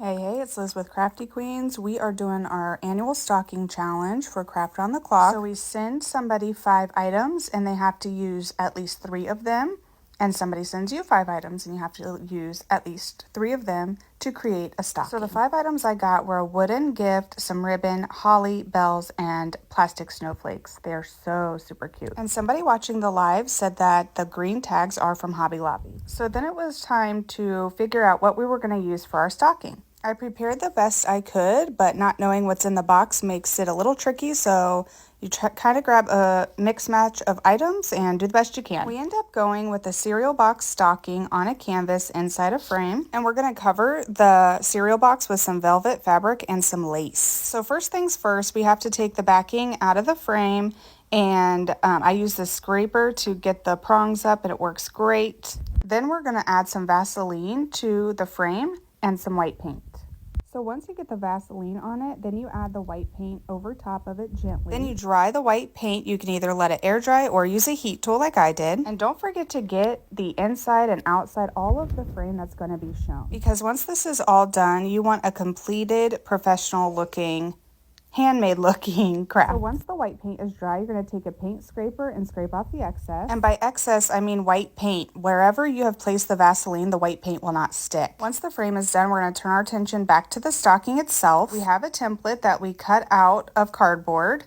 Hey, it's Liz with Crafty Queens. We are doing our annual stocking challenge for Craft on the Clock. So we send somebody 5 items and they have to use at least 3 of them. And somebody sends you 5 items and you have to use at least 3 of them to create a stocking. So the 5 items I got were a wooden gift, some ribbon, holly, bells, and plastic snowflakes. They're so super cute. And somebody watching the live said that the green tags are from Hobby Lobby. So then it was time to figure out what we were going to use for our stocking. I prepared the best I could, but not knowing what's in the box makes it a little tricky, so you kind of grab a mix match of items and do the best you can. We end up going with a cereal box stocking on a canvas inside a frame, and we're going to cover the cereal box with some velvet fabric and some lace. So first things first, we have to take the backing out of the frame, and I use the scraper to get the prongs up, and it works great. Then we're going to add some Vaseline to the frame and some white paint. So once you get the Vaseline on it, then you add the white paint over top of it gently. Then you dry the white paint. You can either let it air dry or use a heat tool like I did. And don't forget to get the inside and outside, all of the frame that's going to be shown. Because once this is all done, you want a completed, professional looking, handmade looking craft. So once the white paint is dry, you're going to take a paint scraper and scrape off the excess. And by excess, I mean white paint. Wherever you have placed the Vaseline, the white paint will not stick. Once the frame is done, we're going to turn our attention back to the stocking itself. We have a template that we cut out of cardboard.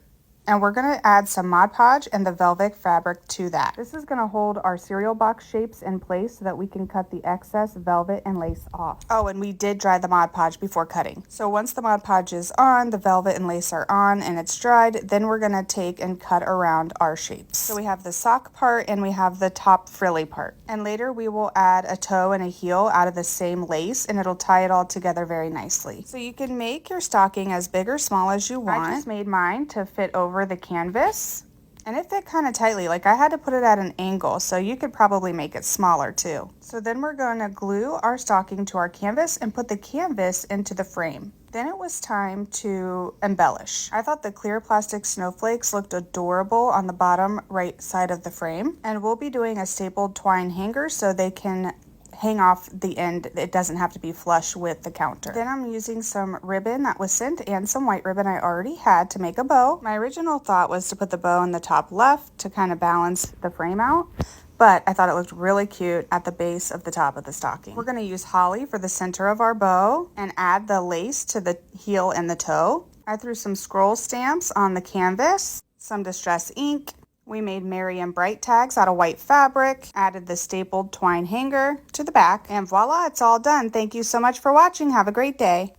And we're going to add some Mod Podge and the velvet fabric to that. This is going to hold our cereal box shapes in place so that we can cut the excess velvet and lace off. Oh, and we did dry the Mod Podge before cutting. So once the Mod Podge is on, the velvet and lace are on, and it's dried, then we're going to take and cut around our shapes. So we have the sock part and we have the top frilly part. And later we will add a toe and a heel out of the same lace, and it'll tie it all together very nicely. So you can make your stocking as big or small as you want. I just made mine to fit over the canvas, and it fit kind of tightly. Like I had to put it at an angle, so you could probably make it smaller too. So then we're going to glue our stocking to our canvas and put the canvas into the frame. Then it was time to embellish. I thought the clear plastic snowflakes looked adorable on the bottom right side of the frame, and we'll be doing a stapled twine hanger so they can hang off the end. It doesn't have to be flush with the counter. Then I'm using some ribbon that was sent and some white ribbon I already had to make a bow. My original thought was to put the bow in the top left to kind of balance the frame out, but I thought it looked really cute at the base of the top of the stocking. We're going to use holly for the center of our bow and add the lace to the heel and the toe. I threw some scroll stamps on the canvas, some distress ink. We made merry and bright tags out of white fabric, added the stapled twine hanger to the back, and voila, it's all done. Thank you so much for watching. Have a great day.